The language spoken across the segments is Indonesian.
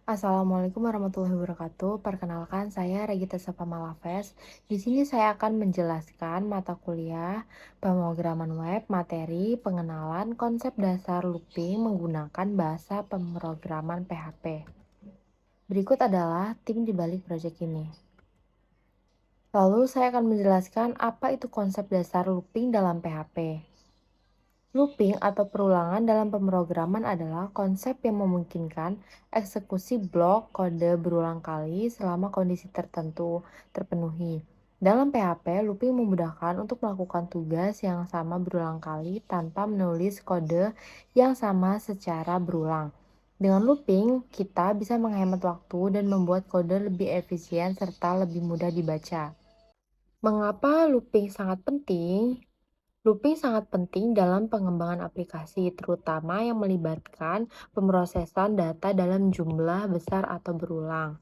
Assalamualaikum warahmatullahi wabarakatuh. Perkenalkan, saya Regita Sapa Malaves. Di sini saya akan menjelaskan mata kuliah pemrograman web, materi, pengenalan konsep dasar looping menggunakan bahasa pemrograman PHP. Berikut adalah tim di balik proyek ini. Lalu saya akan menjelaskan apa itu konsep dasar looping dalam PHP. Looping atau perulangan dalam pemrograman adalah konsep yang memungkinkan eksekusi blok kode berulang kali selama kondisi tertentu terpenuhi. Dalam PHP, looping memudahkan untuk melakukan tugas yang sama berulang kali tanpa menulis kode yang sama secara berulang. Dengan looping, kita bisa menghemat waktu dan membuat kode lebih efisien serta lebih mudah dibaca. Mengapa looping sangat penting? Looping sangat penting dalam pengembangan aplikasi, terutama yang melibatkan pemrosesan data dalam jumlah besar atau berulang.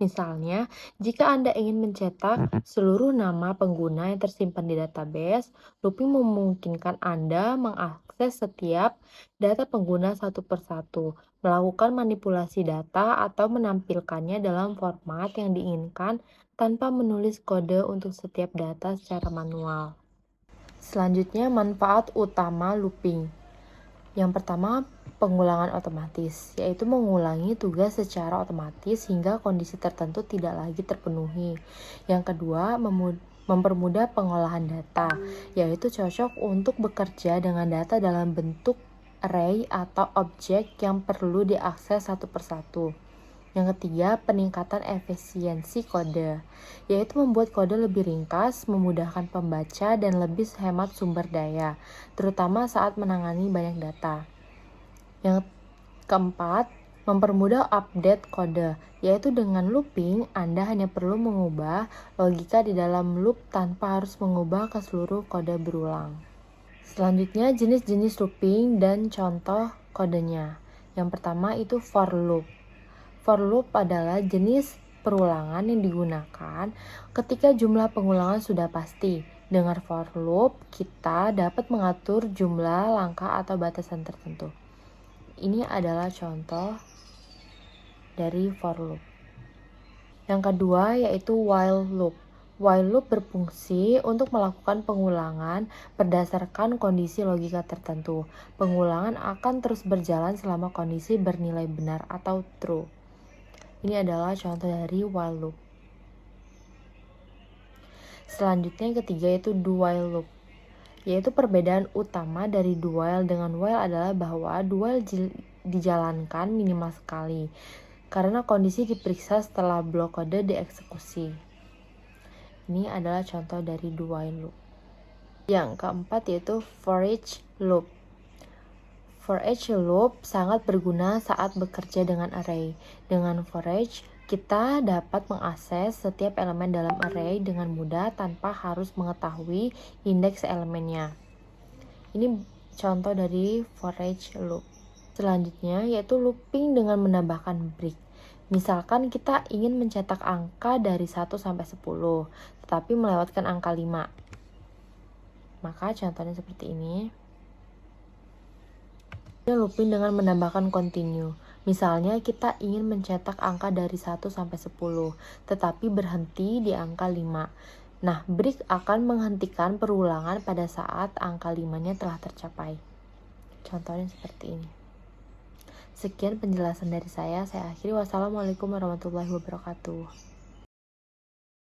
Misalnya, jika Anda ingin mencetak seluruh nama pengguna yang tersimpan di database, looping memungkinkan Anda mengakses setiap data pengguna satu persatu, melakukan manipulasi data, atau menampilkannya dalam format yang diinginkan tanpa menulis kode untuk setiap data secara manual. Selanjutnya, manfaat utama looping. Yang pertama, pengulangan otomatis, yaitu mengulangi tugas secara otomatis hingga kondisi tertentu tidak lagi terpenuhi. Yang kedua, mempermudah pengolahan data, yaitu cocok untuk bekerja dengan data dalam bentuk array atau objek yang perlu diakses satu persatu. Yang ketiga, peningkatan efisiensi kode, yaitu membuat kode lebih ringkas, memudahkan pembaca, dan lebih hemat sumber daya, terutama saat menangani banyak data. Yang keempat, mempermudah update kode, yaitu dengan looping, Anda hanya perlu mengubah logika di dalam loop tanpa harus mengubah ke seluruh kode berulang. Selanjutnya, jenis-jenis looping dan contoh kodenya. Yang pertama itu for loop. For loop adalah jenis perulangan yang digunakan ketika jumlah pengulangan sudah pasti. Dengan for loop, kita dapat mengatur jumlah langkah atau batasan tertentu. Ini adalah contoh dari for loop. Yang kedua yaitu while loop. While loop berfungsi untuk melakukan pengulangan berdasarkan kondisi logika tertentu. Pengulangan akan terus berjalan selama kondisi bernilai benar atau true. Ini adalah contoh dari while loop. Selanjutnya yang ketiga yaitu do while loop. Yaitu perbedaan utama dari do while dengan while adalah bahwa do while dijalankan minimal sekali karena kondisi diperiksa setelah blok kode dieksekusi. Ini adalah contoh dari do while loop. Yang keempat yaitu for each loop. For each loop sangat berguna saat bekerja dengan array. Dengan for each, kita dapat mengakses setiap elemen dalam array dengan mudah tanpa harus mengetahui indeks elemennya. Ini contoh dari for each loop. Selanjutnya yaitu looping dengan menambahkan break. Misalkan kita ingin mencetak angka dari 1 sampai 10, tetapi melewatkan angka 5. Maka contohnya seperti ini. Looping dengan menambahkan continue. Misalnya kita ingin mencetak angka dari 1 sampai 10, tetapi berhenti di angka 5. Nah, break akan menghentikan perulangan pada saat angka 5-nya telah tercapai. Contohnya seperti ini. Sekian penjelasan dari saya akhiri. Wassalamualaikum warahmatullahi wabarakatuh.